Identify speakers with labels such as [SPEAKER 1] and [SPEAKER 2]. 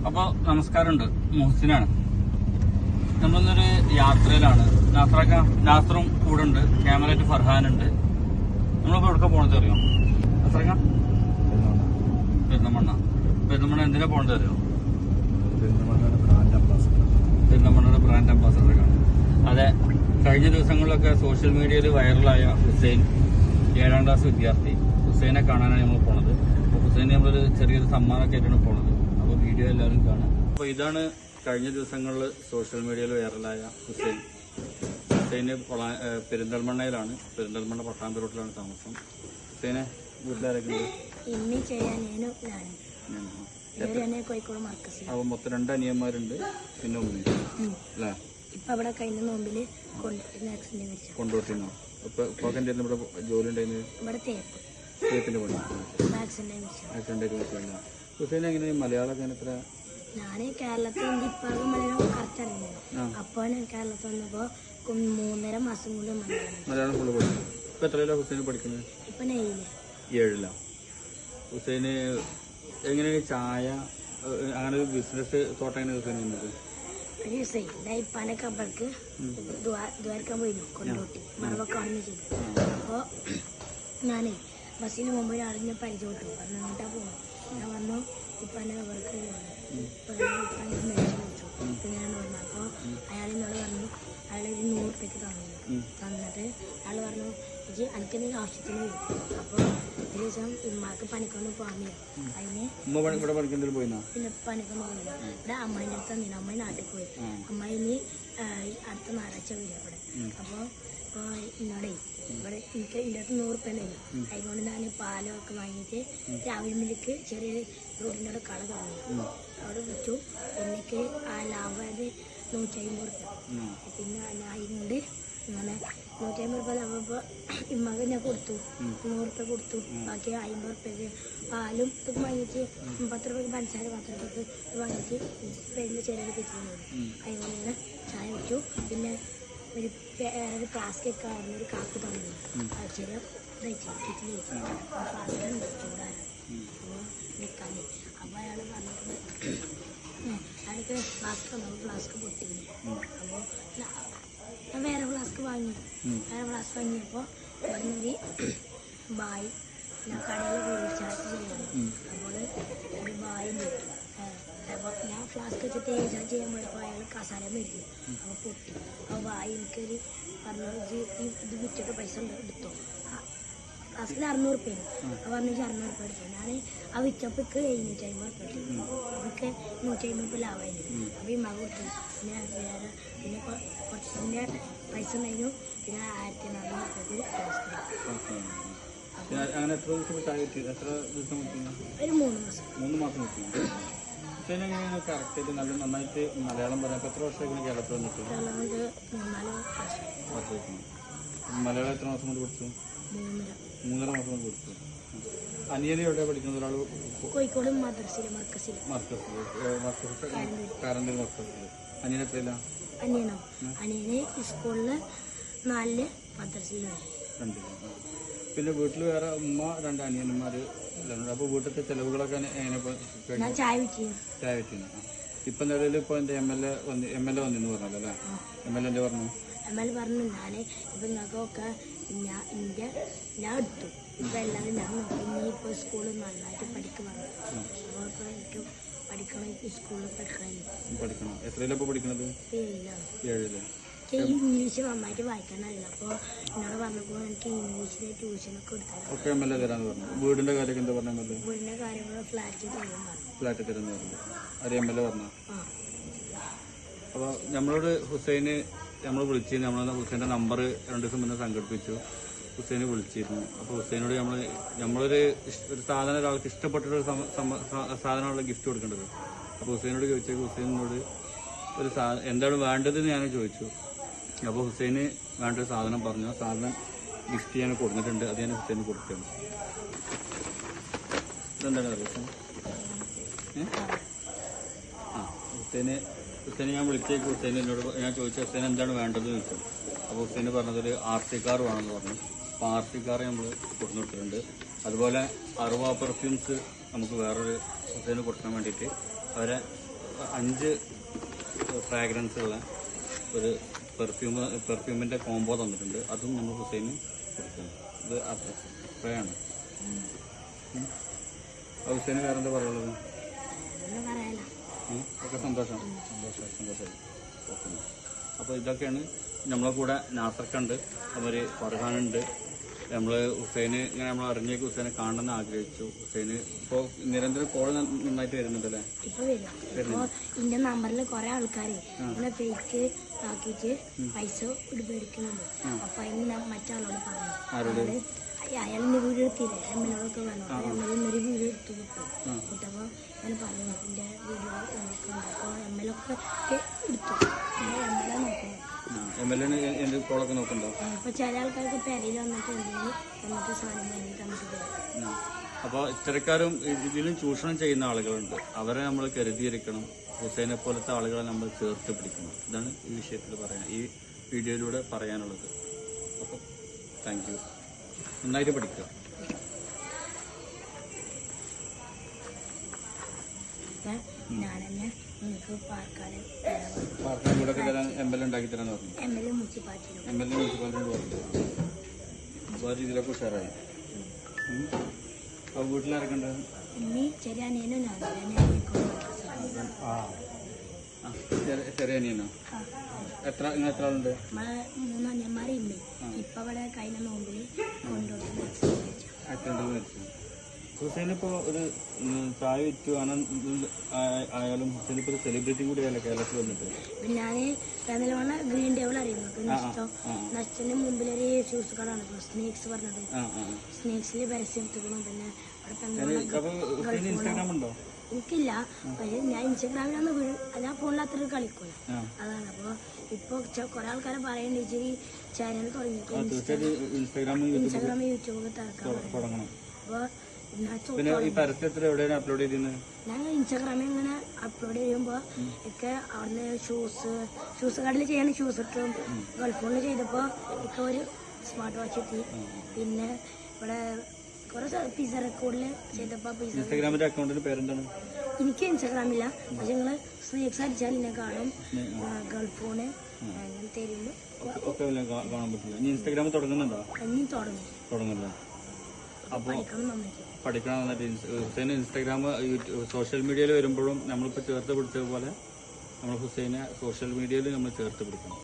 [SPEAKER 1] അപ്പോൾ നമസ്കാരമുണ്ട്, മുഹസിനാണ്. നമ്മളൊന്നൊരു യാത്രയിലാണ്. നാസറും കൂടെ ഉണ്ട്, ക്യാമറയിട്ട് ഫർഹാനുണ്ട്. നമ്മളിപ്പോൾ എവിടെ പോകണത് അറിയോ? നാസറക്ക പെരുന്തമണ്ണ എന്തിനാ പോകണത് അറിയോ? പെരുന്തമണ്ണയുടെ ബ്രാൻഡ് അംബാസഡറാണ്. അതെ, കഴിഞ്ഞ ദിവസങ്ങളിലൊക്കെ സോഷ്യൽ മീഡിയയിൽ വൈറലായ ഹുസൈൻ 7ാം ക്ലാസ് വിദ്യാർത്ഥി ഹുസൈനെ കാണാനാണ് നമ്മൾ പോണത്. അപ്പോൾ ഹുസൈന് നമ്മളൊരു ചെറിയൊരു സമ്മാനമൊക്കെ ആയിട്ടാണ് പോണത്. അപ്പോൾ വീഡിയോ എല്ലാവരും കാണാം. അപ്പോൾ ഇതാണ് കഴിഞ്ഞ ദിവസങ്ങളിൽ സോഷ്യൽ മീഡിയയിൽ വൈറലായ ഹുസൈൻ. ഹുസൈന് പെരിന്തൽമണ്ണയിലാണ്, പെരിന്തൽമണ്ണ പട്ടാമ്പി താമസം. ഹുസൈനെ വീട്ടിലാരൊക്കെ? അപ്പൊ മൊത്തം 2 അനിയന്മാരുണ്ട്, പിന്നെ ഉമ്മ അല്ലേ? കൊണ്ടോട്ടിന്നോ? ഇപ്പൊ ഇവിടെ ജോലി ഉണ്ടായിരുന്നു, തേപ്പിന്റെ പണി. ഹുസൈൻ എങ്ങനെ മലയാളം എത്ര?
[SPEAKER 2] ഞാന് കേരളത്തിൽ മലയാളം കറക്റ്റ് അറിയുന്നത്. അപ്പൊ ഞാൻ കേരളത്തിൽ വന്നപ്പോ 3.5 മാസം കൊണ്ട്
[SPEAKER 1] മലയാളം ഫുള്ള് പഠിക്കും. ഇപ്പൊ എത്രയിലാണ് ഹുസൈൻ പഠിക്കുന്നത്?
[SPEAKER 2] ഇപ്പൊ
[SPEAKER 1] 7ലാ. ഹുസൈന് എങ്ങനെയാണ് ചായ അങ്ങനെ ഒരു ബിസിനസ് തോട്ടം എങ്ങനെ ഹുസൈൻ വന്നത്?
[SPEAKER 2] ഒരു ദിവസം ഇപ്പാന്റെ കബർക്ക് ദ്വാരക്കാൻ പോയിരുന്നു, കൊണ്ടോട്ടി മറവൊക്കെ വന്നു ചെയ്തു. അപ്പൊ ഞാനേ ബസ്സിന് മുമ്പ് ഒരാളിനെ പരിചയപ്പെട്ടു, പറഞ്ഞു അങ്ങോട്ടാ പോകുന്നു. ഞാൻ പറഞ്ഞു ഇപ്പാന്റെ കബർക്ക് മേടിച്ചു പിന്നെ ഞാൻ പറഞ്ഞു. അപ്പോൾ അയാളെന്നോട് പറഞ്ഞു അയാൾ ഒരു 100 രൂപയ്ക്ക് തന്നിട്ട് അയാൾ പറഞ്ഞു എനിക്കെന്തെങ്കിലും ആവശ്യത്തിന് വരും. അപ്പോൾ ഒരു ദിവസം ഉമ്മാക്ക് പണിക്കൊന്നും പോകാൻ അതിന് പിന്നെ പണിക്കൊന്നും പോകില്ല. ഇവിടെ അമ്മായിൻ്റെ അടുത്ത് തന്നില്ല, അമ്മായി നാട്ടിൽ പോയി. അമ്മായി ഇനി അടുത്ത ഞായറാഴ്ച വരും ഇവിടെ. അപ്പോൾ എന്നോടേ ഇവിടെ എനിക്ക് ഇതിൻ്റെ അടുത്ത് 100 രൂപ തരും. അതുകൊണ്ട് ഞാൻ പാലൊക്കെ വാങ്ങിയിട്ട് രാവിലെ മില്ലിക്ക് ചെറിയൊരു റോഡിൻ്റെ അവിടെ കട തുടങ്ങി. അവിടെ വിറ്റു. എനിക്ക് ആ ലാഭമായത് 150 രൂപ. പിന്നെ ഞാൻ അതുകൊണ്ട് അങ്ങനെ 150 രൂപ ലാഭപ്പോൾ ഇമ്മക്ക് ഞാൻ കൊടുത്തു, 100 രൂപ കൊടുത്തു. ബാക്കി 50 രൂപയ്ക്ക് പാലും ഇതൊക്കെ വാങ്ങിയിട്ട് 10 രൂപയ്ക്ക് പഞ്ചസാര 10 രൂപയ്ക്ക് വാങ്ങിയിട്ട് പെരുന്ന് ചെറിയ കിട്ടുന്നത്. അതുകൊണ്ട് ഇങ്ങനെ ചായ വെച്ചു. പിന്നെ ഒരു വേറൊരു ഫ്ലാസ്ക് ഒക്കെ ആയിരുന്നു, ഒരു കാപ്പ് തന്നു. ചെറിയ കിച്ചണിൽ ഫ്ലാസ്കുണ്ട് ചൂടാൻ. അപ്പോൾ നിൽക്കാൻ അപ്പോൾ അയാൾ പറഞ്ഞിട്ട് അയാൾക്ക് ഫ്ലാസ്ക് തന്നു. ഫ്ലാസ്ക് പൊട്ടിയിരുന്നു. അപ്പോൾ ഞാൻ വേറെ ഫ്ലാസ്ക് വാങ്ങിയപ്പോൾ പറഞ്ഞൊരു ബായ് ഞാൻ കടയിൽ പോയി ചാർജ് ചെയ്യണം. അപ്പോൾ ഒരു ബായ് കിട്ടും. അപ്പോൾ ഞാൻ ഫ്ലാസ്ക് വെച്ചിട്ട് ചാർജ് ചെയ്യാൻ പോയപ്പോൾ അയാൾ കസാര മേടിക്കും. അപ്പോൾ പൊട്ടി. അപ്പോൾ ബായ് എനിക്കൊരു പറഞ്ഞു ഇത് വിറ്റിട്ട് പൈസ എടുത്തോ. ഫ്ലാസ്കിന് 600 രൂപയാണ്. അപ്പോൾ പറഞ്ഞു 600 രൂപ എടുത്തു. ഞാൻ ആ വിറ്റപ്പോൾക്ക് 750 രൂപ കിട്ടി. അതൊക്കെ 150 രൂപ ലാഭമായിരുന്നു. അപ്പോൾ ഈ മക കൊടുത്തു. പിന്നെ വേറെ പിന്നെ കുറച്ചിൻ്റെ പൈസ ഉണ്ടായിരുന്നു. പിന്നെ 1400 രൂപയ്ക്ക് ഫ്ലാസ്ക്. ഒരു 3 മാസം.
[SPEAKER 1] കറക്റ്റായിട്ട് നന്നായിട്ട് മലയാളം പറയാം. എത്ര വർഷമായിരുന്നു കേരളത്തിൽ വന്നിട്ട്?
[SPEAKER 2] 4 വർഷം.
[SPEAKER 1] മലയാളം എത്ര മാസം കൊണ്ട് പഠിച്ചു? 3.5 മാസം കൊണ്ട് പഠിച്ചു. അനിയനെ എവിടെയാണ് പഠിക്കുന്നത്? ഒരാൾ
[SPEAKER 2] കോഴിക്കോട് മർക്കസിൽ
[SPEAKER 1] കാരന്തൂർ മർക്കസിൽ. അനിയൻ എത്രയില്ല?
[SPEAKER 2] അനിയന് സ്കൂളില് 4 മദ്രസയിലുണ്ട്.
[SPEAKER 1] 2. പിന്നെ വീട്ടിൽ വേറെ ഉമ്മ 2 അനിയന്മാര്. അപ്പോൾ വീട്ടിലത്തെ ചെലവുകളൊക്കെ എങ്ങനെ?
[SPEAKER 2] ചായ വെച്ചിരുന്നു.
[SPEAKER 1] ഇപ്പൊ നിലവിൽ ഇപ്പൊ എന്റെ എം എൽ എ വന്നിന്ന് പറഞ്ഞല്ലോ അല്ലേ? MLA എന്താ പറഞ്ഞു?
[SPEAKER 2] MLA പറഞ്ഞു ഞാൻ ഇപ്പൊ നിങ്ങൾക്കൊക്കെ ഞാൻ എടുത്തു. ഇപ്പൊ എല്ലാവരും ഞാൻ നോക്കി. നീ ഇപ്പൊ സ്കൂളിൽ നന്നായിട്ട് പഠിക്കും പറഞ്ഞു. അപ്പോൾ ഇപ്പൊ എനിക്ക് പഠിക്കണം, സ്കൂളിൽ
[SPEAKER 1] പഠിക്കണം. എത്രയിലാണ് ഇപ്പൊ പഠിക്കണത്? 7ല്.
[SPEAKER 2] ഇംഗ്ലീഷ് നന്നായിട്ട് വായിക്കാനറിയില്ല. അപ്പോൾ എന്നോട് പറഞ്ഞപ്പോൾ എനിക്ക് ഇംഗ്ലീഷിലെ ട്യൂഷനൊക്കെ കൊടുത്താൽ
[SPEAKER 1] MLA തരാന്ന് പറഞ്ഞു. വീടിന്റെ കാര്യമൊക്കെ എന്താ പറഞ്ഞത്?
[SPEAKER 2] വീടിന്റെ കാര്യങ്ങൾ ഫ്ലാറ്റ്
[SPEAKER 1] തരുന്നു പറഞ്ഞു. അത് MLA പറഞ്ഞു. അപ്പോൾ നമ്മളോട് ഹുസൈന് നമ്മൾ വിളിച്ചിരുന്നു. ഹുസൈൻ്റെ നമ്പർ 2 ദിവസം മുന്നേ സംഘടിപ്പിച്ചു. ഹുസൈന് വിളിച്ചിരുന്നു. അപ്പോൾ ഹുസൈനോട് നമ്മളൊരു സാധനം ഒരാൾക്ക് ഇഷ്ടപ്പെട്ടൊരു സാധനമുള്ള ഗിഫ്റ്റ് കൊടുക്കേണ്ടത്. അപ്പോൾ ഹുസൈനോട് ചോദിച്ചേക്ക് ഹുസൈനോട് ഒരു എന്താണ് വേണ്ടതെന്ന് ഞാൻ ചോദിച്ചു. അപ്പോൾ ഹുസൈന് വേണ്ട ഒരു സാധനം പറഞ്ഞു. ആ സാധനം ഗിഫ്റ്റ് ചെയ്യാൻ കൊടുത്തിട്ടുണ്ട്. അത് ഞാൻ ഹുസൈന് കൊടുക്കുകയാണ്. ഇതെന്താണ് അറിയാം? ഹുസൈനെ ഞാൻ വിളിച്ചേക്ക് ഹുസൈൻ എന്നോട് ഞാൻ ചോദിച്ചു ഹുസൈൻ എന്താണ് വേണ്ടതെന്ന് ചോദിച്ചു. അപ്പോൾ ഹുസൈന് പറഞ്ഞതൊരു RC കാർ വേണമെന്ന് പറഞ്ഞു. അപ്പോൾ RC കാർ നമ്മൾ കൊടുത്തിട്ടുണ്ട്. അതുപോലെ അറുവ പെർഫ്യൂംസ് നമുക്ക് വേറൊരു ഹുസൈന് കൊടുക്കാൻ വേണ്ടിയിട്ട് അവരെ 5 ഫ്രാഗ്രൻസ് ഉള്ള ഒരു പെർഫ്യൂമിൻ്റെ കോംബോ തന്നിട്ടുണ്ട്. അതും നമ്മൾ ഹുസൈന് കൊടുക്കണം. ഇത് സ്പ്രേ ആണ്. ഹുസൈന് വേറെ എന്താ പറയുള്ളത്? ഒക്കെ സന്തോഷമായി. ഓക്കെ. അപ്പോൾ ഇതൊക്കെയാണ് നമ്മളെ കൂടെ നാസർക്കുണ്ട്, അവർ ഫർഹാനുണ്ട്. നമ്മൾ ഹുസൈന് ഇങ്ങനെ നമ്മൾ അറിഞ്ഞേക്ക് ഹുസൈനെ കാണണമെന്ന് ആഗ്രഹിച്ചു. ഹുസൈന് ഇപ്പോൾ നിരന്തരം കോൾ നന്നായിട്ട് വരുന്നുണ്ടല്ലേ?
[SPEAKER 2] ഇപ്പൊ വരും. ഇന്റെ നമ്പറിൽ കുറെ ആൾക്കാര് ഇങ്ങനെ ഫേക്ക് ആക്കിയിട്ട് പൈസ മേടിക്കുന്നുണ്ട്. അപ്പൊ അതിന് മറ്റാളോട് പറഞ്ഞു, അയാളിന്റെ വീഡിയോ എടുത്തില്ലേ, എമ്മനോടൊക്കെ പറഞ്ഞു. എമ്മലൊന്നൊരു വീഡിയോ എടുത്തു കിട്ടപ്പോ ഞാൻ പറഞ്ഞു എന്റെ വീഡിയോ നോക്കുന്നുണ്ട്. അപ്പൊ എമ്മലൊക്കെ എടുത്തു. എമ്മല നോക്കുന്നു.
[SPEAKER 1] കോളൊക്കെ നോക്കണ്ടോ?
[SPEAKER 2] ഇപ്പൊ ചില ആൾക്കാർക്ക് പെരയിൽ വന്നിട്ട് വന്നിട്ട് സാധനം വാങ്ങി തന്നിട്ട് പോകും.
[SPEAKER 1] അപ്പോൾ ഇത്തരക്കാരും ഇതിലും ചൂഷണം ചെയ്യുന്ന ആളുകളുണ്ട്. അവരെ നമ്മൾ കരുതിയിരിക്കണം. ഹുസൈനെ പോലത്തെ ആളുകളെ നമ്മൾ ചേർത്ത് പിടിക്കണം. ഇതാണ് ഈ വിഷയത്തിൽ ഈ വീഡിയോയിലൂടെ പറയാനുള്ളത്. അപ്പോൾ താങ്ക് യു. നന്നായിട്ട് പഠിക്കുക.
[SPEAKER 2] ഞാനെന്നെ നിങ്ങൾക്ക്
[SPEAKER 1] പാർക്കാട് തരാൻ എംഎൽഎ ഉണ്ടാക്കി തരാന്ന് പറഞ്ഞു.
[SPEAKER 2] എംഎൽഎ മുനിസിപ്പാലിറ്റിയോട്
[SPEAKER 1] പറഞ്ഞു. അപ്പോൾ ആ രീതിയിലൊക്കെ ഉഷാറായി. അപ്പോൾ വീട്ടിലിറക്കണ്ട
[SPEAKER 2] ചെറിയ അനിയനും
[SPEAKER 1] ചെറിയ അനിയനോ? എത്ര ആളുണ്ട്?
[SPEAKER 2] 3 അനിയന്മാരുണ്ട്. ഇപ്പൊ അവിടെ കഴിഞ്ഞ നോമ്പിൽ കൊണ്ടുപോയി
[SPEAKER 1] ഹുസൈനിപ്പോ ഒരു ചായ വിറ്റു ആയാലും ഹുസൈനിപ്പോ ഒരു സെലിബ്രിറ്റി കൂടിയല്ലേ കേരളത്തിൽ വന്നിട്ട്?
[SPEAKER 2] ഞാന് പെരുന്തൽമണ്ണ ഗ്രീൻ ടേബിൾ അറിയുന്നു. നഷ്ടത്തിന്റെ മുമ്പിലൊരു ഷൂസ് കടാണ് സ്നേക്സ് പറഞ്ഞത്. സ്നേക്സിൽ പരസ്യം എടുത്തിരുന്നു. പിന്നെ
[SPEAKER 1] ഇൻസ്റ്റാഗ്രാം ഉണ്ടോ?
[SPEAKER 2] എനിക്കില്ല. പക്ഷെ ഞാൻ ഇൻസ്റ്റാഗ്രാമിലൊന്ന് ഞാൻ ഫോണിൽ അത്ര കളിക്കൂല. അതാണ്. അപ്പൊ ഇപ്പൊ കുറെ ആൾക്കാരെ പറയണ്ട ഇച്ചിരി ചാനൽ തുടങ്ങിയിട്ട് ഇൻസ്റ്റാഗ്രാം യൂട്യൂബ്
[SPEAKER 1] തുടങ്ങണം.
[SPEAKER 2] അപ്പൊ
[SPEAKER 1] ഞാൻ
[SPEAKER 2] ഇൻസ്റ്റാഗ്രാമിൽ ഇങ്ങനെ അപ്ലോഡ് ചെയ്യുമ്പോ ഒക്കെ അവിടുന്ന് ഷൂസ് കടയിൽ ചെയ്യാൻ ഷൂസ് ഇട്ടും ഗൾഫോണിൽ ചെയ്തപ്പോ ഒക്കെ ഒരു സ്മാർട്ട് വാച്ച് എത്തി. പിന്നെ ഇവിടെ കുറെ പിസ റെക്കോർഡില് ചെയ്തപ്പോ
[SPEAKER 1] ഇൻസ്റ്റാഗ്രാമിന്റെ അക്കൗണ്ടിന്റെ പേരെന്താണ്?
[SPEAKER 2] എനിക്ക് ഇൻസ്റ്റാഗ്രാമില്ല. പക്ഷെ നിങ്ങള് സ്നേക്സ് അടിച്ചാൽ എന്നെ കാണും. ഗൾഫോണ് അങ്ങനത്തെ
[SPEAKER 1] കാണാൻ പറ്റില്ല. ഇൻസ്റ്റാഗ്രാമിൽ തുടങ്ങുന്നുണ്ടോ?
[SPEAKER 2] ഇനി തുടങ്ങും.
[SPEAKER 1] പഠിക്കണം നന്നായിട്ട്. ഹുസൈൻ ഇൻസ്റ്റാഗ്രാം സോഷ്യൽ മീഡിയയിൽ വരുമ്പോഴും നമ്മളിപ്പോൾ ചേർത്ത് പിടിച്ചതുപോലെ നമ്മൾ ഹുസൈനെ സോഷ്യൽ മീഡിയയിൽ നമ്മൾ ചേർത്ത് പിടിക്കണം.